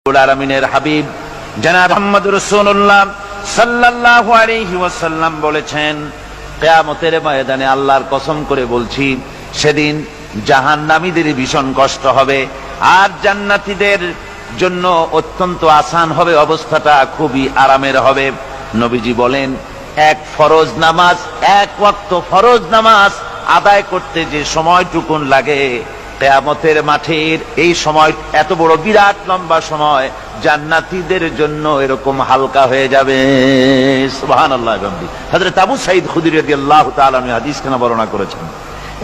আলামিনের হাবিব জনাব মুহাম্মদ রাসূলুল্লাহ সাল্লাল্লাহু আলাইহি ওয়াসাল্লাম বলেছেন, কিয়ামতের ময়দানে আল্লাহর কসম করে বলছি, সেদিন জাহান্নামীদের ভীষণ কষ্ট হবে আর জান্নাতীদের জন্য অত্যন্ত আসান হবে, অবস্থাটা খুবই আরামের হবে। নবীজি বলেন, এক ফরজ নামাজ, এক ওয়াক্ত ফরজ নামাজ আদায় করতে যে সময়টুকুন লাগে, কিয়ামতের মাঠের এই সময় এত বড় বিরাট লম্বা সময় জান্নাতীদের জন্য এরকম হালকা হয়ে যাবে। সুবহানাল্লাহ। হযরত আবু সাঈদ খুদরী রাদিয়াল্লাহু তাআলা আনহু হাদিস কেন বর্ণনা করেছেন,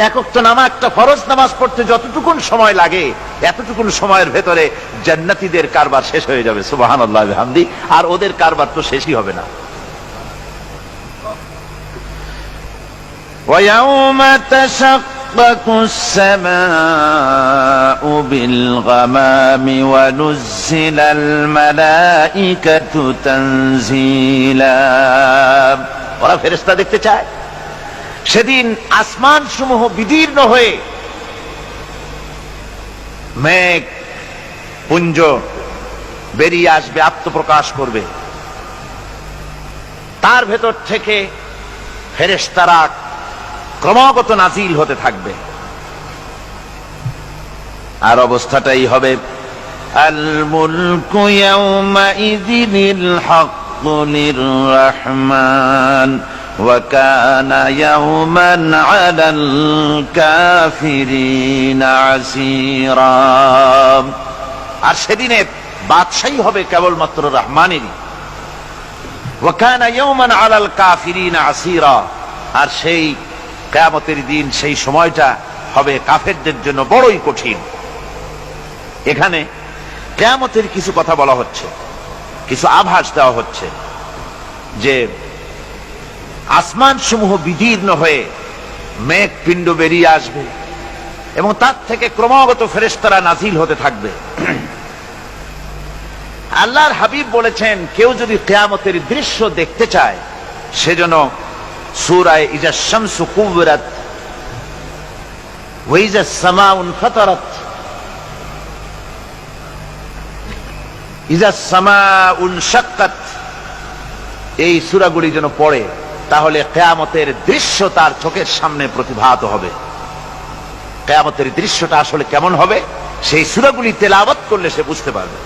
এক ওয়াক্ত নামাজ, একটা ফরজ নামাজ পড়তে যতটুকুন সময় লাগে এতটুকুন সময়ের ভেতরে জান্নাতীদের কারবার শেষ হয়ে যাবে। সুবহানাল্লাহ বিহামদি। আর ওদের কারবার তো শেষই হবে না। وَيَوْمَ تَشَقَّقُ السَّمَاءُ بِالْغَمَامِ وَنُزِّلَ الْمَلَائِكَةُ تَنزِيلًا। ওরা ফেরেশতা দেখতে চায়। সেদিন আসমান সমূহ বিদীর্ণ হয়ে মেঘ পুঞ্জ বেরিয়ে আসবে, আত্মপ্রকাশ করবে। তার ভেতর থেকে ফেরেশতারা ক্রমাগত নাজিল হতে থাকবে। আর অবস্থাটাই হবে, আল মুলকু ইয়াউমাইযিনিল হাক্কু লির-রাহমান ওয়া কানা ইয়াওমান আলাল কাফিরিনা আসীরা। আর সেদিনে বাদশাহী হবে কেবলমাত্র রহমানেরই। ওয়া কানা ইয়াওমান আলাল কাফিরিনা আসীরা। আর সেই কিয়ামতের দিন, সেই সময়টা হবে কাফেরদের জন্য বড়ই কঠিন। এখানে কিয়ামতের কিছু কথা বলা হচ্ছে, কিছু আভাস দেওয়া হচ্ছে যে আসমান সমূহ বিদীর্ণ হয়ে মেঘ পিণ্ড বেরিয়ে আসবে এবং তার থেকে ক্রমাগত ফেরেশতারা নাজিল হতে থাকবে। আল্লাহর হাবিব বলেছেন, কেউ যদি কিয়ামতের দৃশ্য দেখতে চায় সেজন্য সূরা ইজা শামসু কুবিরাত ওয়া ইজা সামাউ ফাতারাত, ইজা সামাউ শাক্কাত, এই সূরাগুলি যেন পড়ে, তাহলে কিয়ামতের দৃশ্য তার চোখের সামনে প্রতিভাত হবে। কিয়ামতের দৃশ্যটা আসলে কেমন হবে সেই সূরাগুলি তেলাওয়াত করলে সে বুঝতে পারবে।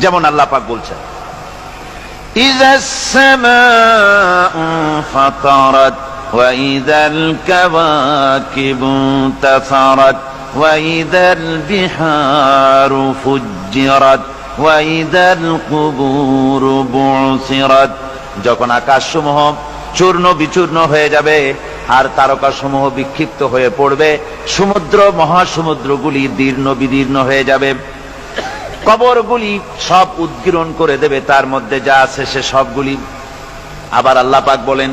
যেমন আল্লাহ পাক বলছেন, إذا السماء فطرت وإذا الكواكب انتثرت وإذا البحار فجرت وإذا القبور بعثرت। যখন আকাশসমূহ চূর্ণ বিচূর্ণ হয়ে যাবে আর তারকাসমূহ বিক্ষিপ্ত হয়ে পড়বে, সমুদ্র মহাসমুদ্রগুলি দীর্ণ বিদীর্ণ হয়ে যাবে, কবরগুলি সব উদ্গীরণ করে দেবে, তার মধ্যে যা আছে সে সবগুলি। আবার আল্লাহ পাক বলেন,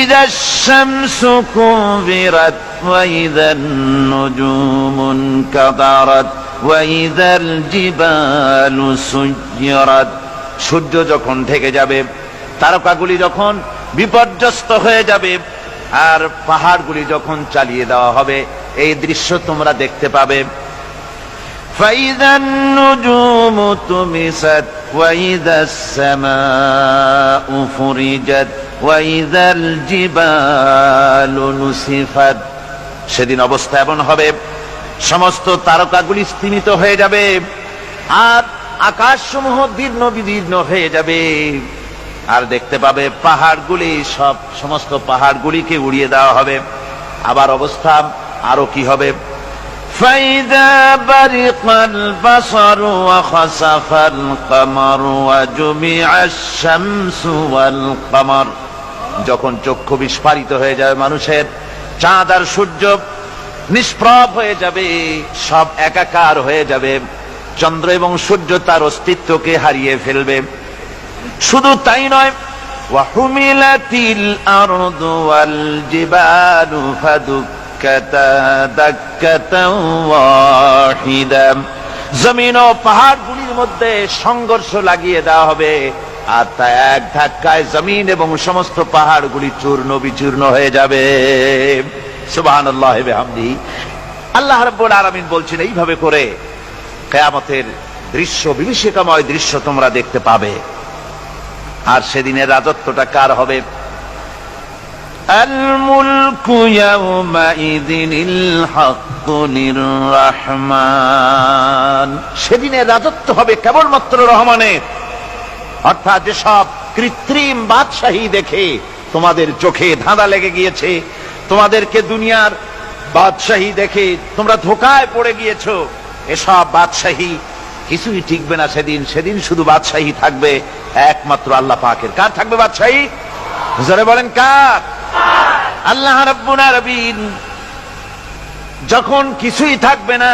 ইযাশ শামসু কুবিরাত ওয়া ইযান নুজুমুন কাদারাত ওয়া ইযাল জিবালু সুয়্যিরাত। সূর্য যখন ঢেকে যাবে, তারকাগুলি যখন বিপর্যস্ত হয়ে যাবে আর পাহাড়গুলি যখন চালিয়ে দেওয়া হবে, এই দৃশ্য তোমরা দেখতে পাবে। فإذا النجوم طمست وإذا السماء فرجت وإذا الجبال نسفت। সেদিন অবস্থা এমন হবে, সমস্ত তারকাগুলি স্তিমিত হয়ে যাবে আর আকাশসমূহ দীর্ণ বিদীর্ণ হয়ে যাবে। আর দেখতে পাবে পাহাড়গুলি, সমস্ত পাহাড়গুলিকে উড়িয়ে দেওয়া হবে। আবার অবস্থা আরো কি হবে, فإذا برق البصر وخسف القمر وجمع الشمس والقمر। যখন চক্ষু বিস্ফারিত হয়ে যাবে মানুষের, চাঁদ আর সূর্য নিষ্প্রভ হয়ে যাবে, সব একাকার হয়ে যাবে, চন্দ্র এবং সূর্য তার অস্তিত্বকে হারিয়ে ফেলবে। শুধু তাই নয়, ওয়াহুমিলাতিল আরদু ওয়াল জিবালু জমিন ও পাহাড়গুলির মধ্যে সংঘর্ষ লাগিয়ে দেওয়া হবে আর তা এক ধাক্কায় জমিন এবং সমস্ত পাহাড়গুলি চূর্ণ বিচূর্ণ হয়ে যাবে। সুবহানাল্লাহ ওয়া বিহামদিহি। আল্লাহ রাব্বুল আলামিন বলছেন, এইভাবে করে কিয়ামতের দৃশ্য, বিভীষিকাময় দৃশ্য তোমরা দেখতে পাবে। আর সেদিনের রাজত্বটা কার হবে? আল মুলকু ইয়াউমাইযিনিল হাক্কু লির-রাহমান। সেদিনের রাজত্ব হবে কেবলমাত্র রহমানের। অর্থাৎ যেসব কৃত্রিম বাদশাহী দেখে তোমাদের চোখে ধাঁধা লেগে গিয়েছে, তোমাদেরকে দুনিয়ার বাদশাহী দেখে তোমরা ধোঁকায় পড়ে গিয়েছো, এসব বাদশাহী কিছুই টিকবে না সেদিন। সেদিন শুধু বাদশাহী থাকবে একমাত্র আল্লাহ পাকের। কার থাকবে বাদশাহী? জোরে বলেন কার? আল্লাহ রাব্বুল আলামিন যখন কিছুই থাকবে না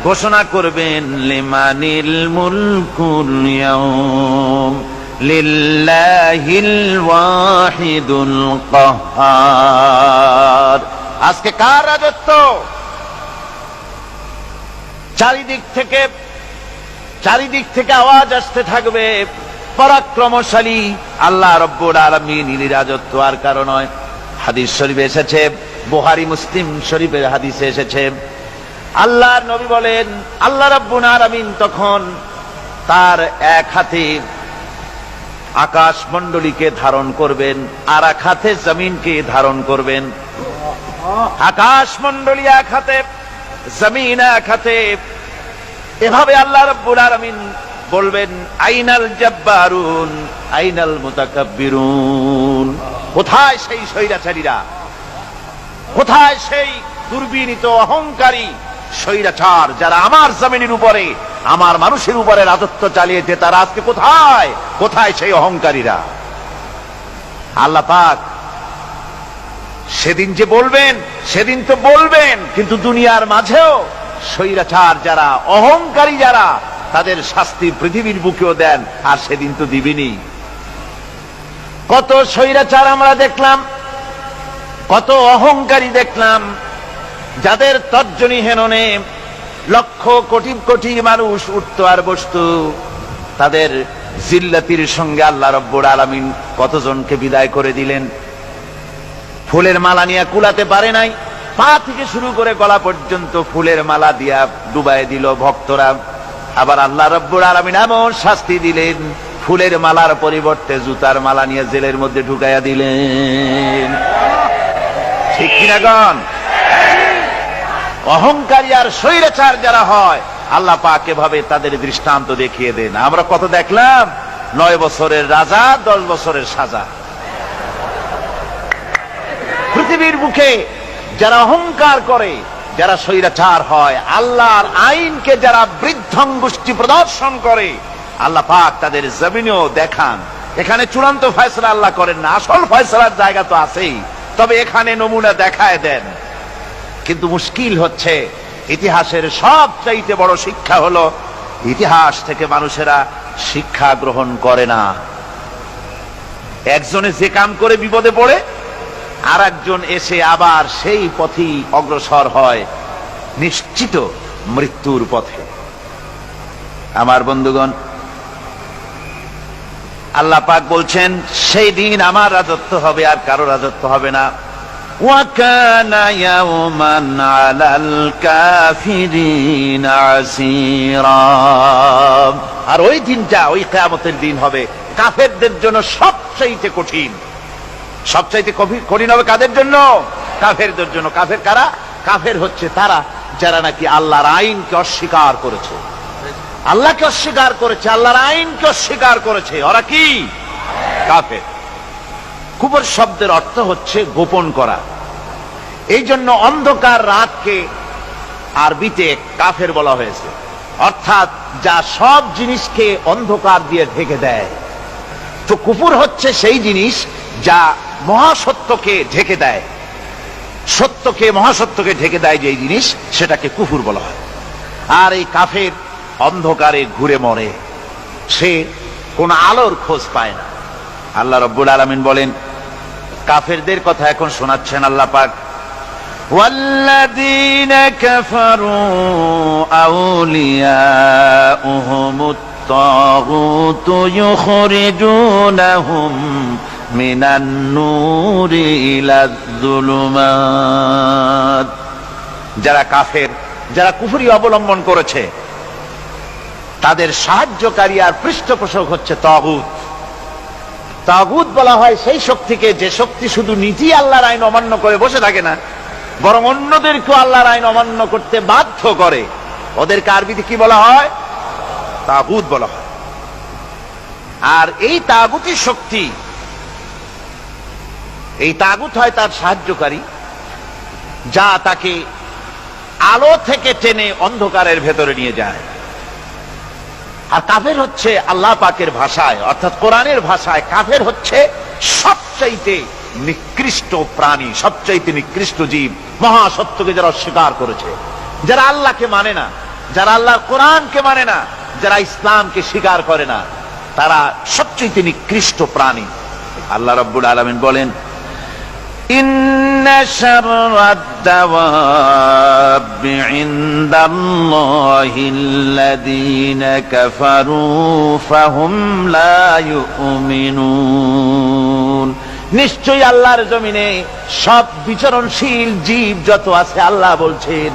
ঘোষণা করবেন লিমানিল মুলকুল ইয়াউম লিল্লাহিল ওয়াহিদুল কাহ্হার। আজকে কার রাজত্ব? চারিদিক থেকে আওয়াজ আসতে থাকবে পরাক্রমশালী আল্লাহ রাব্বুল আলামিনের রাজত্ব। আর কারণ নয়, হাদিস শরীফে এসেছে, বুখারী মুসলিম শরীফের হাদিসে এসেছে, আল্লাহর নবী বলেন আল্লাহ রাব্বুল আলামিন তখন তার এক হাতে আকাশ মণ্ডলীকে ধারণ করবেন, আর এক হাতে জমিনকে ধারণ করবেন। আকাশ মণ্ডলী এক হাতে, জমিন এক হাতে। এভাবে আল্লাহ রাব্বুল আলামিন বলবেন আইনাল জাব্বারুন আইনাল মুতাকাব্বিরুন। কোথায় সেই স্বৈরাচারীরা? কোথায় সেই দুর্বিনীত অহংকারী স্বৈরাচার যারা আমার জমিনের উপরে, আমার মানুষের উপরে রাজত্ব চালিয়েছে? তারা আজকে কোথায়? কোথায় সেই অহংকারীরা? আল্লাহ পাক সেদিন যে বলবেন, সেদিন তো বলবেন, কিন্তু দুনিয়ার মাঝেও স্বৈরাচার যারা, অহংকারী যারা, তাদের শাস্তি পৃথিবীর বুকেও দেন। আর সেদিন তো দিবেনি। কত স্বৈরাচার আমরা দেখলাম, কত অহংকারী দেখলাম, যাদের তর্জনী হেননে লক্ষ কোটি কোটি মানুষ উঠত আর বসত। তাদের জিল্লাতির সঙ্গে আল্লাহ রাব্বুল আলামিন কতজনকে বিদায় করে দিলেন। ফুলের মালা নিয়ে কুলাতে পারে নাই, পা থেকে শুরু করে গলা পর্যন্ত ফুলের মালা দিয়া ডুবাই দিল ভক্তরা। আবার আল্লাহ রাব্বুল আলামিন এমন শাস্তি দিলেন, ফুলের মালার পরিবর্তে জুতার মালা নিয়ে জেলের মধ্যে ঢুকাইয়া দিলেন। ঠিক কিনা গণ? অহংকারী আর স্বৈরাচার যারা হয়, আল্লাহ পাক এভাবে তাদের দৃষ্টান্ত দেখিয়ে দেন। আমরা কত দেখলাম, 9 বছরের রাজা, 10 বছরের সাজা। পৃথিবীর বুকে যারা অহংকার করে, যারা স্বৈরাচার হয়, আল্লাহর আইনকে যারা বৃদ্ধঙ্গুষ্টি প্রদর্শন করে, আল্লাহ পাক তাদের জমিনেও দেখান। এখানে চূড়ান্ত ফয়সালা আল্লাহ করেন না, আসল ফয়সালার জায়গা তো আছেই, তবে এখানে নমুনা দেখায় দেন। কিন্তু মুশকিল হচ্ছে, ইতিহাসের সবচাইতে বড় শিক্ষা হলো ইতিহাস থেকে মানুষেরা শিক্ষা গ্রহণ করে না। একজনে যে কাম করে বিপদে পড়ে, আর একজন এসে আবার সেই পথেই অগ্রসর হয় নিশ্চিত মৃত্যুর পথে। আমার বন্ধুগণ, আল্লাহ পাক বলছেন সেই দিন আমার রাজত্ব হবে, আর কারো রাজত্ব হবে না। وَكَانَ يَوْمًا عَلَى الْكَافِرِينَ عَسِيرًا। আর ওই দিনটা, ওই কিয়ামতের দিন হবে কাফেরদের জন্য সবচাইতে কঠিন। সবচাইতে কঠিন হবে কাদের জন্য? কাফেরদের জন্য। কাফের কারা? কাফের হচ্ছে তারা যারা নাকি আল্লাহর আইনকে অস্বীকার করেছে, আল্লাহকে অস্বীকার করেছে, আল্লাহর আইনকে অস্বীকার করেছে। ওরা কি? কাফের। কুফর শব্দের অর্থ হচ্ছে গোপন করা। এই জন্য অন্ধকার রাতকে আরবিতে কাফের বলা হয়েছে, অর্থাৎ যা সব জিনিসকে অন্ধকার দিয়ে ঢেকে দেয়। তো কুফর হচ্ছে সেই জিনিস যা মহাসত্যকে ঢেকে দেয়, সত্যকে, মহাসত্যকে ঢেকে দেয় যেই জিনিস, সেটাকে কুফর বলা হয়। আর এই কাফের অন্ধকারে ঘুরে মরে, সে কোন আলোর খোঁজ পায় না। আল্লাহ রাব্বুল আলামিন বলেন, কাফেরদের কথা এখন শোনাচ্ছেন আল্লাহ পাক, ওয়াল্লাযীনা কাফারু আউলিয়াউহুমুত তাগুতু ইউখরিজুনাহুম মিনান নূরি ইলাজ যুলুমাত। যারা কাফের, যারা কুফরি অবলম্বন করেছে, তাদের সাহায্যকারী আর পৃষ্ঠপোষক হচ্ছে তাগুত। তাগুত বলা হয় সেই শক্তিকে যে শক্তি শুধু নিজেই আল্লাহর আইন অমান্য করে বসে থাকে না, বরং অন্যদেরকেও আল্লাহর আইন অমান্য করতে বাধ্য করে। ওদেরকে আরবিতে কি বলা হয়? তাগুত বলা হয়। আর এই তাগুতি শক্তি, এই তাগুত হয় তার সাহায্যকারী, যা তাকে আলো থেকে টেনে অন্ধকারের ভেতরে নিয়ে যায়। আর কাফের হচ্ছে আল্লাহ পাকের ভাষায় অর্থাৎ কোরআনের ভাষায় কাফের হচ্ছে সবচাইতে নিকৃষ্ট প্রাণী, সবচাইতে নিকৃষ্ট জীব। মহাসত্যকে যারা অস্বীকার করেছে, যারা আল্লাহকে মানে না, যারা আল্লাহর কোরআনকে মানে না, যারা ইসলামকে স্বীকার করে না, তারা সবচাইতে নিকৃষ্ট প্রাণী। আল্লাহ রাব্বুল আলামিন বলেন, ইন্না শাররাদ দাওয়াবি ইনদাল্লাহিল্লাযীনা কাফারু ফাহুম লা ইউমিনুন। নিশ্চয়ই আল্লাহর জমিনে সব বিচরণশীল জীব যত আছে, আল্লাহ বলছেন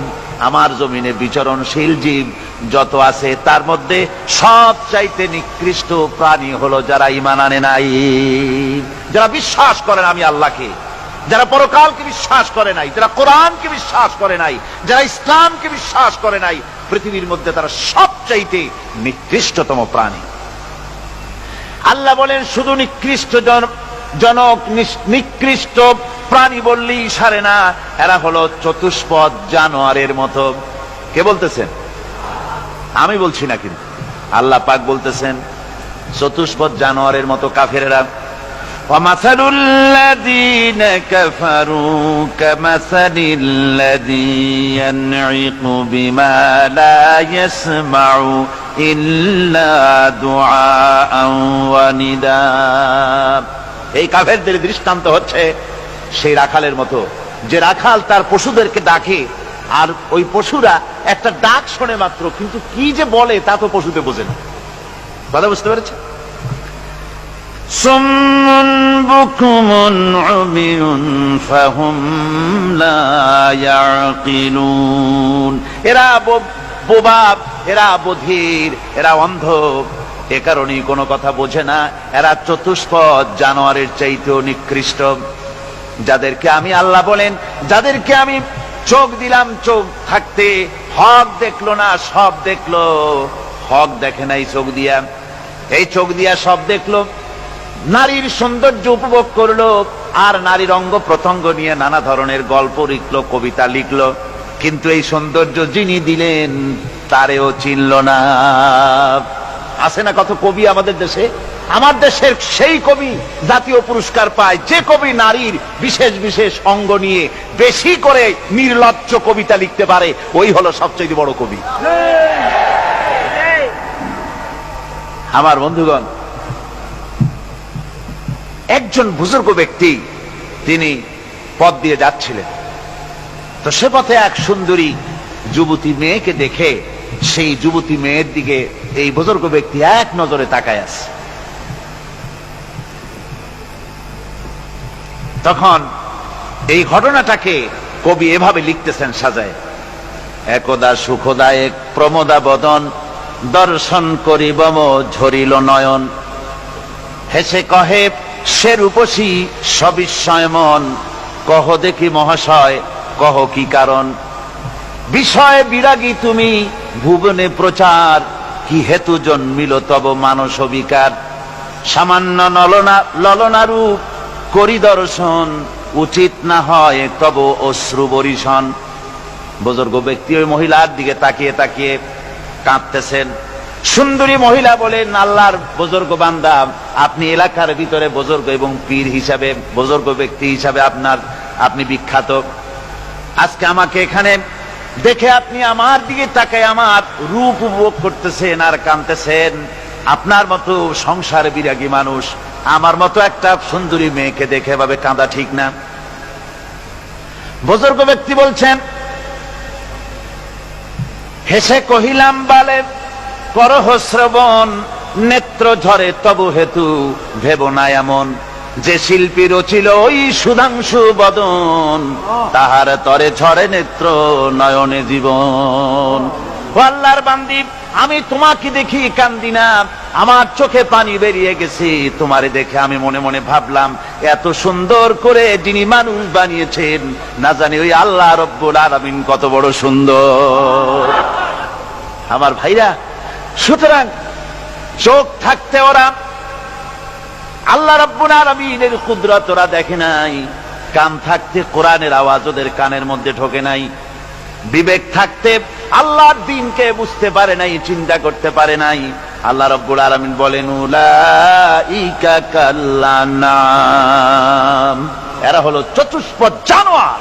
আমার জমিনে বিচরণশীল জীব যত আছে তার মধ্যে সবচাইতে নিকৃষ্ট প্রাণী হলো যারা ঈমান আনে নাই, যারা বিশ্বাস করে না আমি আল্লাহকে, যারা পরকালকে বিশ্বাস করে নাই, যারা কোরআনকে বিশ্বাস করে নাই, যারা ইসলামকে বিশ্বাস করে নাই, পৃথিবীর মধ্যে তারা সবচাইতে নিকৃষ্টতম প্রাণী। আল্লাহ বলেন শুধু নিকৃষ্ট জনক নিকৃষ্ট প্রাণী বললেই সারে না, এরা হলো চতুষ্পদ জানোয়ারের মতো। কে বলতেছেন? আমি বলছি না, কিন্তু আল্লাহ পাক বলতেছেন চতুষ্পদ জানোয়ারের মতো কাফেরেরা। وَمَثَلُ الَّذِينَ كَفَرُوا كَمَثَلِ الَّذِي يَنْعِقُ بِمَا لَا يَسْمَعُ إِلَّا دُعَاءً وَنِدَاءً। এই কাফেরদের দৃষ্টান্ত হচ্ছে সেই রাখালের মতো, যে রাখাল তার পশুদেরকে ডাকে, আর ওই পশুরা একটা ডাক শোনে মাত্র, কিন্তু কি যে বলে তা তো পশুতে বোঝে না। কথা বুঝতে পেরেছে? সুম্মুন বুকুমুন উমিয়ুন ফাহুম লা ইয়াকিলুন। এরা বোবা, এরা বধির, এরা অন্ধ, এ কারণেই কোনো কথা বোঝে না। এরা চতুষ্পদ জানোয়ারের চাইতেও নিকৃষ্ট। যাদেরকে আমি আল্লাহ বলেন, যাদেরকে আমি চোখ দিলাম, চোখ থাকতে হক দেখলো না, সব দেখলো। হক দেখে নাই চোখ দিয়া, এই চোখ দিয়া সব দেখলো। নারীর সৌন্দর্য উপভোগ করলো, আর নারীর অঙ্গ প্রত্যঙ্গ নিয়ে নানা ধরনের গল্প লিখলো, কবিতা লিখলো, কিন্তু এই সৌন্দর্য যিনি দিলেন তারেও চিনল না। আছে না কত কবি আমাদের দেশে? আমার দেশের সেই কবি জাতীয় পুরস্কার পায় যে কবি নারীর বিশেষ বিশেষ অঙ্গ নিয়ে বেশি করে নির্লজ্জ কবিতা লিখতে পারে, ওই হলো সবচেয়ে বড় কবি। আমার বন্ধুগণ, একজন বুজুর্গ ব্যক্তি তিনি পথ দিয়ে যাচ্ছিলেন, তো সে পথে এক সুন্দরী যুবতী মেয়েকে দেখে সেই যুবতী মেয়ের দিকে এই বুজুর্গ ব্যক্তি এক নজরে তাকায় আছে। তখন এই ঘটনাটাকে কবি এভাবে লিখতেছেন সাজায়, একদা সুখদায়ক প্রমোদা বদন দর্শন করিব ঝরিল নয়ন, হেসে কহে সে রূপসী সবিস্ময় মন, কহ দেখি মহাশয় কহ কি কারণ, বিষয় বিরাগী তুমি ভুবনে প্রচার, কি হেতু জন্মিল তব মানস বিকার, সামান্য ললনা রূপ করি দর্শন, উচিত না হয় তব অশ্রু বরিশন। বুজুর্গ ব্যক্তি ওই মহিলার দিকে তাকিয়ে তাকিয়ে কাঁদতেছেন। সুন্দরী মহিলা বলেন, আল্লাহর বুজুর্গ বান্দা, আপনি এলাকার ভিতরে বুজুর্গ এবং পীর হিসাবে, বুজুর্গ ব্যক্তি হিসাবে আপনি বিখ্যাত। আজকে আমাকে এখানে দেখে আপনি আমার দিকে তাকায় আমার রূপ উপভোগ করতেছেন আর কাঁদতেছেন। আপনার মতো সংসার বিরাগী মানুষ আমার মতো একটা সুন্দরী মেয়েকে দেখে এভাবে কাঁদা ঠিক না। বুজুর্গ ব্যক্তি বলছেন, হেসে কহিলাম বালে করহ শ্রবণ, নেত্র ঝরে তবু হেতু ভেব না এমন, যে শিল্পী রচিল ওই সুধাংশু বদন, তাহার তরে ঝরে নেত্র নয়নে জীবন। ও আল্লাহর বান্দি, আমি তোমাকে দেখি কান্দি না, আমার চোখে পানি বেরিয়ে গেছে। তোমারে দেখে আমি মনে মনে ভাবলাম, এত সুন্দর করে যিনি মানুষ বানিয়েছেন, না জানি ওই আল্লাহ রব্বুল আলামিন কত বড় সুন্দর। আমার ভাইরা, সুতরাং চোখ থাকতে ওরা আল্লাহ রাব্বুল আলামিনের কুদরত ওরা দেখে নাই, কান থাকতে কোরআনের আওয়াজ ওদের কানের মধ্যে ঢোকে নাই, বিবেক থাকতে আল্লাহর দ্বীনকে বুঝতে পারে নাই, চিন্তা করতে পারে নাই। আল্লাহ রাব্বুল আলামিন বলেন, উলাইকা কাল্লানাম, এরা হলো চতুষ্পদ জানোয়ার,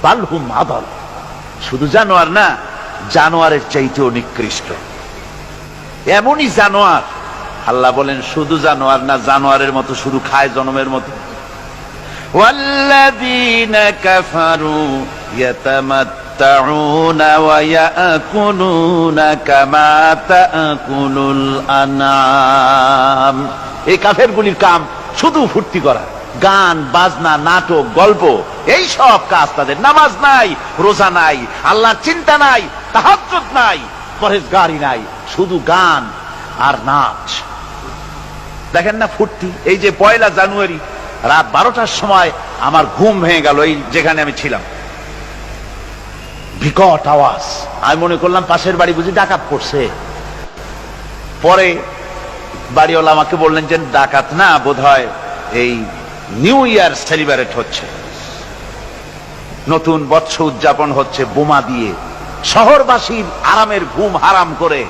বালহুম আদাল, শুধু জানোয়ার না, জানোয়ারের চাইতেও নিকৃষ্ট। এমনই জানোয়ার, আল্লাহ বলেন শুধু জানোয়ার না, জানোয়ারের মতো শুধু খায় জনমের মতো। ওয়াল্লাযীনা কাফারু ইয়াতামাত্তাউনা ওয়া ইয়াকুলুনা কামা তাকুলুল আনআম, এই কাফেরগুলির কাম শুধু ফুর্তি করা, গান বাজনা, নাটক, গল্প, এই সব কাজ তাদের। নামাজ নাই, রোজা নাই, আল্লাহর চিন্তা নাই, তাহাজ্জুদ নাই, পরহেজগারি নাই, শুধু গান আর নাচ। দেখেন না ফুর্তি। এই যে 1 জানুয়ারি রাত 12টার সময় আমার ঘুম ভেঙে গেল, এই যেখানে আমি ছিলাম, বিকট আওয়াজ। আমি মনে করলাম পাশের বাড়ি বুঝি ডাকাত পড়ছে। পরে বাড়িওয়ালা আমাকে বললেন যে ডাকাত না, বোধহয় এই নিউ ইয়ার সেলিব্রেট হচ্ছে, নতুন বৎসর উদযাপন হচ্ছে, বোমা দিয়ে শহরবাসীর আরামের ঘুম হারাম করে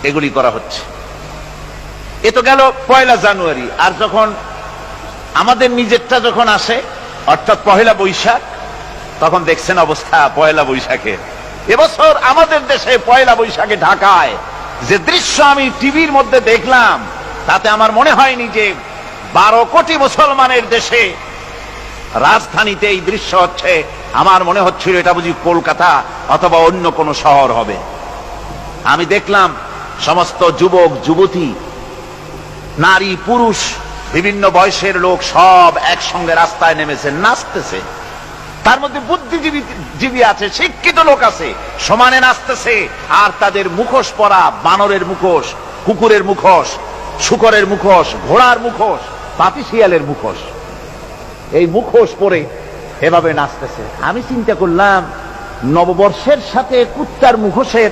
এগুলি করা হচ্ছে। এ তো গেল 1 জানুয়ারি। আর যখন আমাদের নিজেরটা যখন আসে, অর্থাৎ 1 বৈশাখ, তখন দেখছেন অবস্থা 1 বৈশাখে। এবছর আমাদের দেশে 1 বৈশাখে ঢাকায় যে দৃশ্য আমি টিভির মধ্যে দেখলাম, তাতে আমার মনে হয়নি যে 12 কোটি মুসলমানের দেশে রাজধানীতে এই দৃশ্য হচ্ছে। আমার মনে হচ্ছিল এটা বুঝি কলকাতা অথবা অন্য কোন শহর হবে। আমি দেখলাম সমস্ত যুবক যুবতী, নারী পুরুষ, বিভিন্ন বয়সের লোক সব একসঙ্গে রাস্তায় নেমেছে, নাচতেছে। তার মধ্যে বুদ্ধিজীবী আছে, শিক্ষিত লোক আছে, সমানে নাচতেছে। আর তাদের মুখোশ পরা, বানরের মুখোশ, কুকুরের মুখোশ, শূকরের মুখোশ, ঘোড়ার মুখোশ, পাপী শিয়ালের মুখোশ, এই মুখোশ পরে এভাবে নাচতেছে। আমি চিন্তা করলাম, নববর্ষের সাথে কুত্তার মুখোশের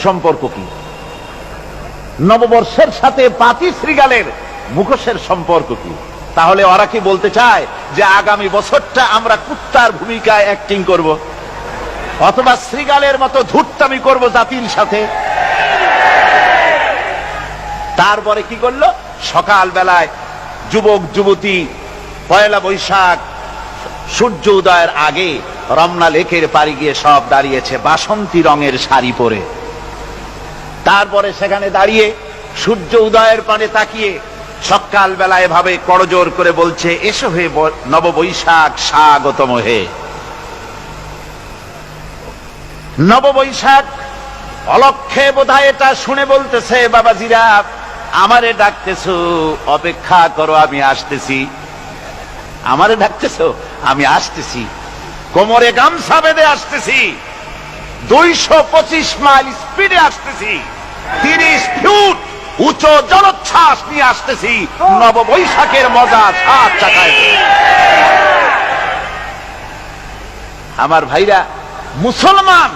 সম্পর্ক কি? নববর্ষের সাথে পাতি শ্রীগালের মুখোশের সম্পর্ক কি? তাহলে ওরা কি বলতে চায় যে আগামী বছরটা আমরা কুত্তার ভূমিকায় অ্যাক্টিং করব, অথবা শ্রীগালের মতো ধূর্তামি করব জাতির সাথে? তারপরে কি করলো? সকাল বেলায় যুবক যুবতী 1 বৈশাখ সূর্য উদয়ের আগে রমনা লেকের পাড়ি গিয়ে সব দাঁড়িয়েছে বাসন্তী রঙের শাড়ি পরে। তারপরে সেখানে দাঁড়িয়ে সূর্য উদয়ের পানে তাকিয়ে সকাল বেলায় ভাবে করজোর করে বলছে, এসো হে নববৈশাখ স্বাগতম হে। নববৈশাখ অলক্ষে বোধহয় এটা শুনে বলতেছে, বাবাজিরা আমারে ডাকতেছো, অপেক্ষা করো, আমি আসতেছি। আমারে ডাকতেছো, আমি আসতেছি, কোমরে গামছা বেঁধে আসতেছি, 225 মাইল স্পিডে আসতেছি, 30 ফুট উঁচু জলোচ্ছ্বাস নিয়ে আসতেছি, নববৈশাখের মজা সাত চাকায়। আমার ভাইরা, মুসলমান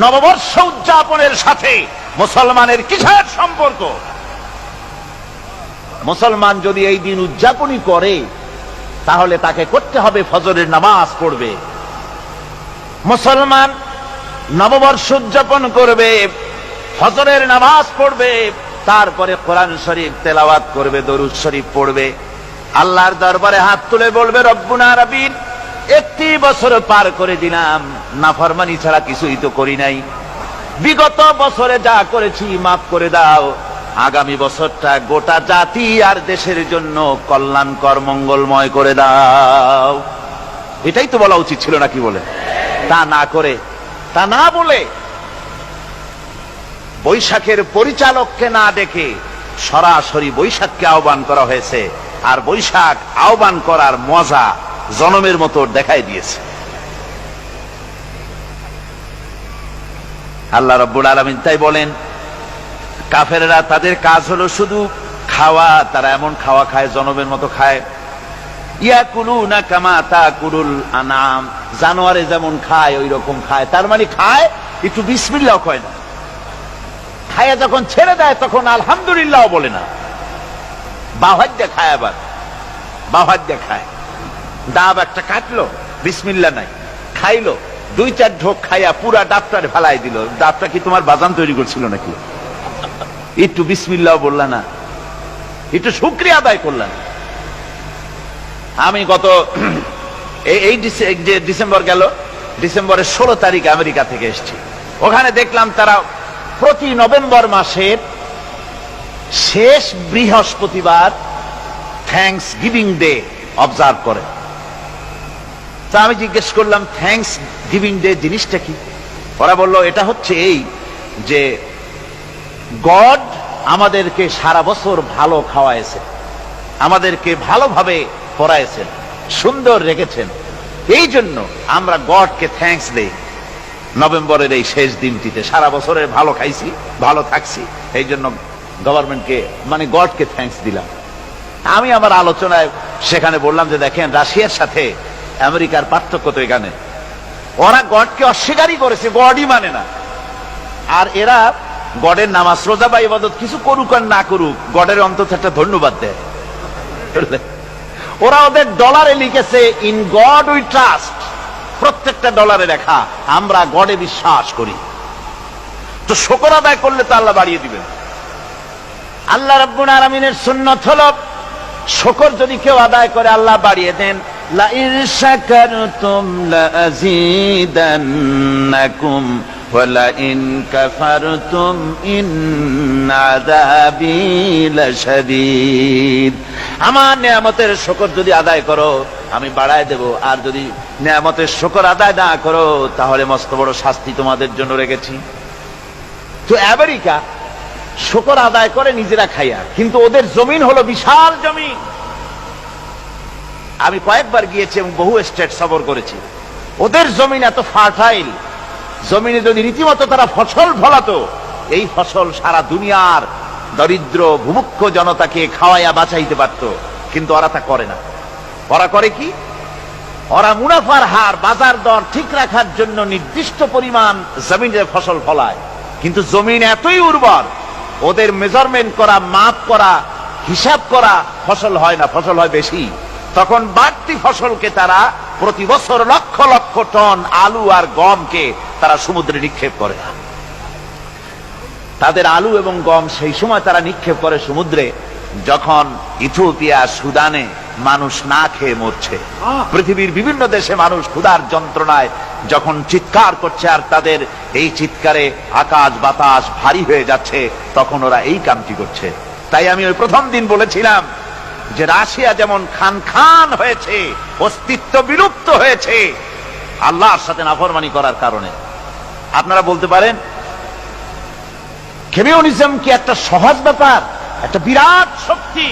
নববর্ষ উদযাপনের সাথে মুসলমানের কিসের সম্পর্ক? মুসলমান যদি এই দিন উদযাপনই করে, তাহলে তাকে করতে হবে ফজরের নামাজ পড়বে। মুসলমান নববর্ষ উদযাপন করবে, ফজরের নামাজ পড়বে, তারপরে কোরআন শরীফ তেলাওয়াত করবে, দরুদ শরীফ পড়বে, আল্লাহর দরবারে হাত তুলে বলবে, রব্বুনা রাব্বিন, 1 বছর পার করে দিলাম, নাফরমানি ছাড়া কিছুই তো করি নাই, বিগত বছরে যা করেছি মাফ করে দাও, আগামী বছরটা গোটা জাতি আর দেশের জন্য কল্যাণকর মঙ্গলময় করে দাও। এটাই তো বলা উচিত ছিল নাকি বলে? তা না করে, তা না বলে, বৈশাখের পরিচালককে না ডেকে সরাসরি বৈশাখকে আহ্বান করা হয়েছে। আর বৈশাখ আহ্বান করার মজা জনমের মতো দেখাই দিয়েছে। আল্লাহ রাব্বুল আলামিন তাই বলেন, কাফেররা তাদের কাজ হলো শুধু খাওয়া, তারা এমন খাওয়া খায় জনমের মতো খায়। ইয়াকুলুনা কামা তাকুলুল আনাম, জানোয়ারে যেমন খায় ওই রকম খায়। তার মানে খায়, একটু বিসমিল্লাহ কয় না, খায়া যখন ছেড়ে দেয় তখন আলহামদুলিল্লাহ বলে না, বাহাত দিয়ে খায়, আবার বাহাত দিয়ে খায়। ডাব একটা কাটলো, বিসমিল্লাহ নাই, খাইলো, 2-4 ঢোক খাইয়া পুরা ডাবটার ফেলাই দিল। ডাবটা কি তোমার বাজান তৈরি করছিল নাকি? একটু বিসমিল্লাহ বললা না, একটু শুকরিয়া আদায় করলাম। আমি গত এই যে ডিসেম্বর গেল, ডিসেম্বরের 16 তারিখ আমেরিকা থেকে এসেছি। ওখানে দেখলাম তারা প্রতি নভেম্বর মাসের শেষ বৃহস্পতিবার থ্যাঙ্কস গিভিং ডে অবজার্ভ করে। তা আমি জিজ্ঞেস করলাম, থ্যাঙ্কস গিভিং ডে জিনিসটা কি? ওরা বলল, এটা হচ্ছে এই যে গড আমাদেরকে সারা বছর ভালো খাওয়াইছে, আমাদেরকে ভালোভাবে পড়াইছেন, সুন্দর রেখেছেন, এই জন্য আমরা গডকে থ্যাঙ্কস দেই নভেম্বরের এই শেষ দিনটিতে। সারা বছরের ভালো খাইছি, ভালো থাকছি, এই জন্য গভর্নমেন্টকে মানে গডকে থ্যাঙ্কস দিলাম। আমি আমার আলোচনায় সেখানে বললাম যে দেখেন, রাশিয়ার সাথে আমেরিকার পার্থক্য তো এখানে, ওরা গডকে অস্বীকারই করেছে, গডই মানে না। আর এরা গডের নামাজ রোজা বা ইবাদত কিছু করুক আর না করুক, গডের অন্তত একটা ধন্যবাদ দেয়। ওরা ওদের ডলারে লিখেছে, ইন গড উই ট্রাস্ট, প্রত্যেকটা ডলারে লেখা আমরা গডে বিশ্বাস করি। তো শুকর আদায় করলে তো আল্লাহ বাড়িয়ে দিবেন। আল্লাহ রাব্বুল আলামিনের সুন্নাত হলো, শুকর যদি কেউ আদায় করে আল্লাহ বাড়িয়ে দেন। লা ইন শাকারতুম লা আযীদান্নাকুম ওয়া লা ইন কাফারতুম ইন্না আযাবী লাশাদীদ। আমার নিয়ামতের শুকর যদি আদায় করো আমি বাড়ায় দেব, আর যদি নিয়ামতের শুকর আদায় না করো তাহলে মস্ত বড় শাস্তি তোমাদের জন্য রেখেছি। তো আমেরিকা শুকর আদায় করে নিজেরা খাইয়া, কিন্তু ওদের জমিন হলো বিশাল জমিন। আমি কয়েকবার গিয়েছি এবং বহু স্টেট সফর করেছি। ওদের জমিন এত ফার্টাইল, জমিনে যদি রীতিমতো তারা ফসল ফলাতো, এই ফসল সারা দুনিয়ার দরিদ্র ভূমুক্ষ জনতাকে খাওয়াইয়া বাঁচাইতে পারত। কিন্তু ওরা তা করে না। ওরা করে কি? ওরা মুনাফার হার, বাজার দর ঠিক রাখার জন্য নির্দিষ্ট পরিমাণ জমিনে ফসল ফলায়, কিন্তু জমিন এতই উর্বর, ওদের মেজারমেন্ট করা, মাপ করা, হিসাব করা ফসল হয় না, ফসল হয় বেশি। তখন বাড়তি ফসলকে তারা প্রতি বছর লক্ষ লক্ষ টন আলু আর গমকে তারা সমুদ্রে নিক্ষেপ করে। তাদের আলু এবং গম সেই সময় তারা নিক্ষেপ করে সমুদ্রে যখন ইথিওপিয়া, সুদানে মানুষ না খেয়ে মরছে। পৃথিবীর বিভিন্ন দেশে মানুষ ক্ষুধার যন্ত্রণায় যখন চিৎকার করছে, আর তাদের এই চিৎকারে আকাশ বাতাস ভারী হয়ে যাচ্ছে, তখন ওরা এই কামটি করছে। তাই আমি ওই প্রথম দিন বলেছিলাম যে রাশিয়া যেমন খান খান হয়েছে, অস্তিত্ব বিলুপ্ত হয়েছে আল্লাহর সাথে নাফরমানি করার কারণে। আপনারা বলতে পারেন কমিউনিজম কি একটা সহজ ব্যাপার? একটা বিরাট শক্তি,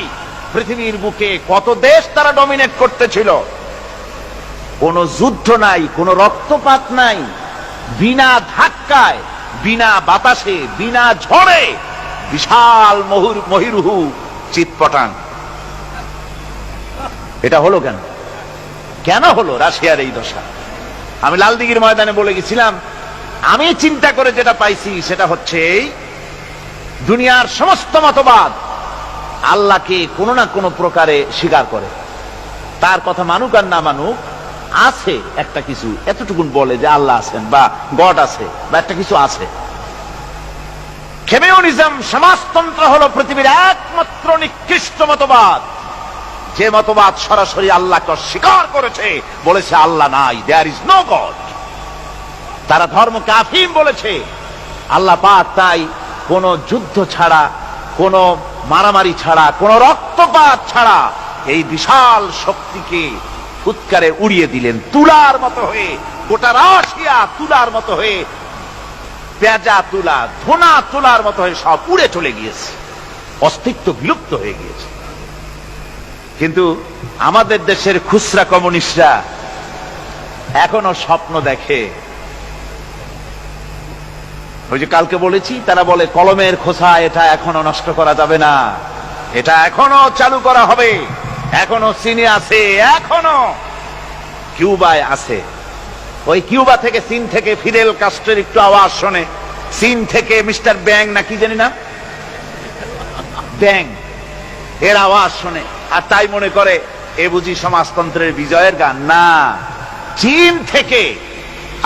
পৃথিবীর বুকে কত দেশ তারা ডমিনেট করতেছিল। কোন যুদ্ধ নাই, কোন রক্তপাত নাই, বিনা ধাক্কায়, বিনা বাতাসে, বিনা ঝড়ে বিশাল মহিরুহু চিৎপটাং। এটা হলো কেন? কেন হলো রাশিয়ার এই দশা? আমি লালদিঘির ময়দানে বলে গেছিলাম, আমি চিন্তা করে যেটা পাইছি সেটা হচ্ছে দুনিয়ার সমস্ত মতবাদ আল্লাহকে কোনো না কোনো প্রকারে স্বীকার করে। তার কথা মানুক আর না মানুক, আছে একটা কিছু, এতটুকুন বলে যে আল্লাহ আছেন বা গড আছে বা একটা কিছু আছে। কমিউনিজম, সমাজতন্ত্র হলো পৃথিবীর একমাত্র নিকৃষ্ট মতবাদ, যে মতবাদ সরাসরি আল্লাহকে স্বীকার করেছে, বলেছে আল্লাহ নাই, দেয়ার ইজ নো গড। তারা ধর্মকে আফিম বলেছে। আল্লাহ পাক তাই কোন যুদ্ধ ছাড়া, কোন মারামারি ছাড়া, কোন রক্তপাত ছাড়া এই বিশাল শক্তিকে ফুৎকারে উড়িয়ে দিলেন, তুলার মতো হয়ে। গোটা রাশিয়া তুলার মতো হয়ে, পেঁজা তুলা, ধোনা তুলার মতো হয়ে সব উড়ে চলে গিয়েছে, অস্তিত্ব বিলুপ্ত হয়ে গিয়েছে। কিন্তু আমাদের দেশের খুচরা কমিউনিস্টরা এখনো স্বপ্ন দেখে ওই যে কালকে বলেছি, তারা বলে কলমের খোসা এটা এখনো নষ্ট করা যাবে না, এটা এখনো চালু করা হবে, এখনো চীনে আছে, এখনো কিউবায় আছে। ওই কিউবা থেকে, চীন থেকে ফিদেল কাস্ট্রোর একটু আওয়াজ শোনে, চীন থেকে মিস্টার ব্যাং না কি জানি না, ব্যাং, এর আওয়াজ শোনে, আর তাই মনে করে এ বুঝি সমাজতন্ত্রের বিজয়ের গান। না, চীন থেকে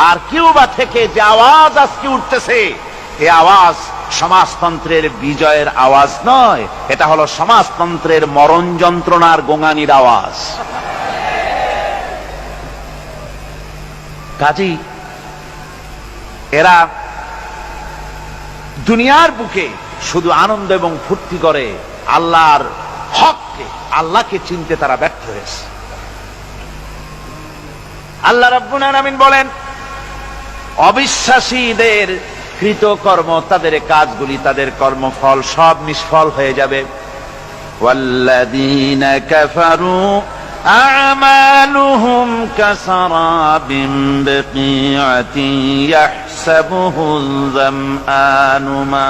আর কিউবা থেকে যে আওয়াজ আজকে উঠতেছে, এ আওয়াজ সমাজতন্ত্রের বিজয়ের আওয়াজ নয়, এটা হলো সমাজতন্ত্রের মরণ যন্ত্রণার গোঙানির আওয়াজ। কাজী এরা দুনিয়ার বুকে শুধু আনন্দ এবং ফুর্তি করে, আল্লাহর হককে, আল্লাহকে চিনতে তারা ব্যর্থ হয়েছে। আল্লাহ রাব্বুল আলামিন বলেন, অবিশ্বাসীদের কৃতকর্ম, তাদের কাজগুলি, তাদের কর্মফল সব নিষ্ফল হয়ে যাবে। ওয়াল্লাযীনা কাফারু আ'মালুহুম কাসারাবিন বিকিআতিন ইয়াহসাবুহুল যামআনু মা।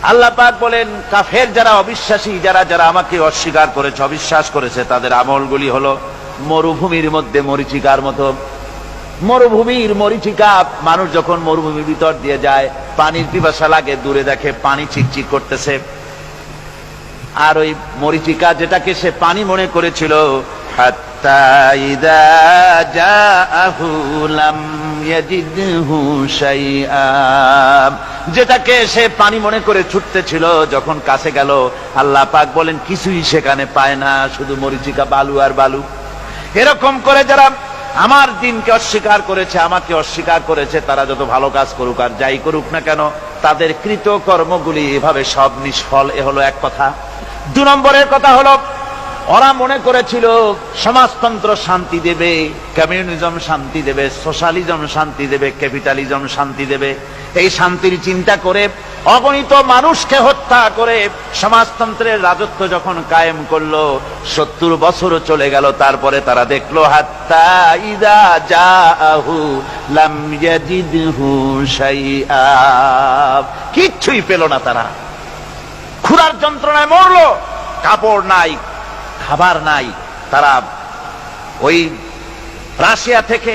আল্লাহ পাক বলেন, কাফের যারা, অবিশ্বাসী যারা, যারা আমাকে অস্বীকার করেছে, অবিশ্বাস করেছে, তাদের আমলগুলি হলো মরুভূমির মধ্যে মরীচিকার মতো। মরুভূমির মরীচিকা, মানুষ যখন মরুভূমির ভিতর দিয়ে যায়, পানির পিপাসা লাগে, দূরে দেখে পানি চিকচিক করতেছে, আর ওই মরীচিকা যেটাকে সে পানি মনে করেছিল, হাত্তা ইযা জাআহু লাম ইয়াজিদহু শাইআ, যেটাকে সে পানি মনে করে ছুটতেছিল, যখন কাছে গেল, আল্লাহ পাক বলেন কিছুই সেখানে পায় না, শুধু মরীচিকা, বালু আর বালু। এরকম করে যারা আমার দিনকে অস্বীকার করেছে, আমাকে অস্বীকার করেছে, তারা যত ভালো কাজ করুক আর যাই করুক না কেন, তাদের কৃত কর্মগুলি এভাবে সব নিষ্ফল। এ হলো এক কথা। 2 নম্বরের কথা হলো, ওরা মনে করেছিল সমাজতন্ত্র শান্তি দেবে, কমিউনিজম শান্তি দেবে, সোশ্যালিজম শান্তি দেবে, ক্যাপিটালিজম শান্তি দেবে। এই শান্তির চিন্তা করে অগণিত মানুষকে হত্যা করে সমাজতন্ত্রের রাজত্ব যখন কায়েম করলো, 70 বছর চলে গেল, তারপরে তারা দেখলো হাত্তা ইযা জাআহু লাম ইয়াজিদহু শাইআ, কিচ্ছুই পেল না। তারা ক্ষুধার যন্ত্রণায় মরলো, কাপড় নাই, খাবার নাই। তারা ওই রাশিয়া থেকে,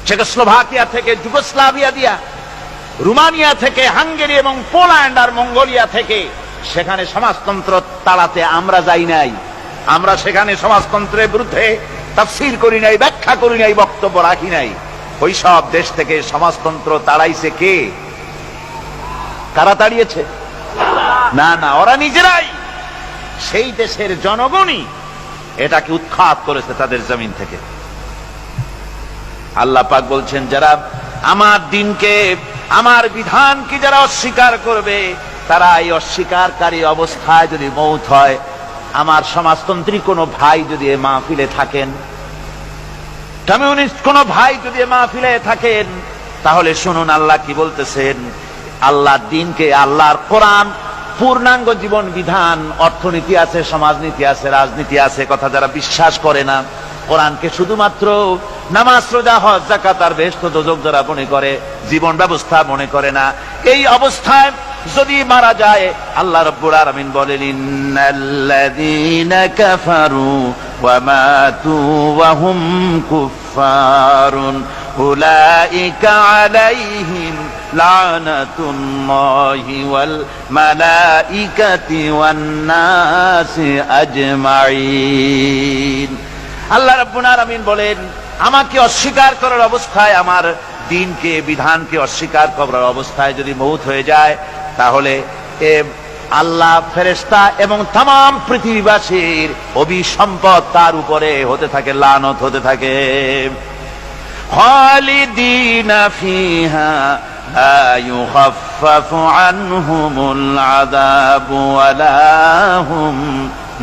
চেকোস্লোভাকিয়া থেকে, যুগোস্লাভিয়া দিয়া, রোমানিয়া থেকে, হাঙ্গেরি এবং পোল্যান্ড আর মঙ্গোলিয়া থেকে, সেখানে সমাজতন্ত্র তাড়াতে আমরা যাই নাই। আমরা সেখানে সমাজতন্ত্রের বিরুদ্ধে তাফসীর করি নাই, ব্যাখ্যা করি নাই, বক্তব্য রাখি নাই। ওই সব দেশ থেকে সমাজতন্ত্র তাড়াইছে কে? কারা তাড়িয়েছে? না না, ওরা নিজেরাই, সেই দেশের জনগণই এটাকে উৎখাত করেছে তাদের জমিন থেকে। আল্লাহ পাক বলছেন, যারা আমার দিনকে, আমার বিধানকে যারা অস্বীকার করবে, তারা এই অস্বীকারী অবস্থায় যদি মৌত হয়, আমার সমাজতন্ত্রী কোনো ভাই যদি এ মাহফিলে থাকেন, কমিউনিস্ট কোনো ভাই যদি এ মাহফিলে থাকেন, তাহলে শুনুন আল্লাহ কি বলতেছেন। আল্লাহর দিনকে, আল্লাহর কোরআন, পূর্ণাঙ্গ জীবন বিধান, অর্থনীতি আছে, সমাজনীতি আছে, রাজনীতি আছে, কথা যারা বিশ্বাস করে না, কোরআনকে শুধুমাত্র নামাজ, রোজা, হজ, যাকাত আর বেহেশত দোজখ যারা মনে করে, জীবন ব্যবস্থা মনে করে না, এই অবস্থায় যদি মারা যায়, আল্লাহ রাব্বুল আলামিন বলেন, ইন্নাল্লাযীনা কাফারু ওয়া মাতু ওয়া হুম কুফফারুন উলাইকা আলাইহিম লানাতুল্লাহি ওয়াল মালাইকাতি ওয়ান নাসি আজমাইন। আল্লাহ রাব্বুল আলামিন বলেন, আমাকে অস্বীকার করার অবস্থায়, আমার দিনকে, বিধানকে অস্বীকার করার অবস্থায় যদি মৌত হয়ে যায়, তাহলে আল্লাহ, ফেরেশতা এবং তামাম পৃথিবীবাসীর অভিসম্পদ তার উপরে হতে থাকে, লানত হতে থাকে। খালিদিনা ফিহা লা ইউখাফফাফু আনহুমুল আযাবু ওয়া লা হুম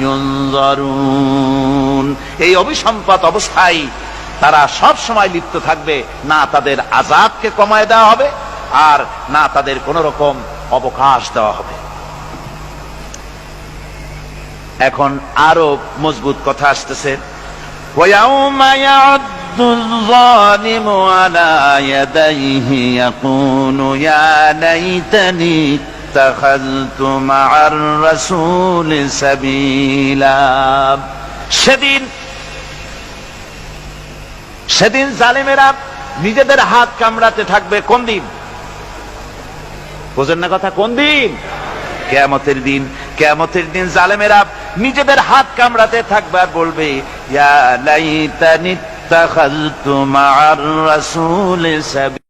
ইউনজারুন। এই অভিসম্পদ অবস্থায় তারা সব সময় লিপ্ত থাকবে, না তাদের আযাবকে কমায় দেওয়া হবে, আর না তাদের কোন রকম অবকাশ দেওয়া হবে। এখন আরো মজবুত কথা আসতেছে, ওয়ায়াউমা ইয়াউদ্দু الظالم على يديه يقول يا ليتني اتخذت مع الرسول سبيلا সেদিন জালেমেরা নিজেদের হাত কামড়াতে থাকবে। কোন দিন? বোঝেন না কথা? কোন দিন? কিয়ামতের দিন। কিয়ামতের দিন জালেমেরা নিজেদের হাত কামড়াতে থাকবে আর বলবে ইয়া লাইতানি ইত্তাখাযতু মা'আর রাসূলি সাবিলা।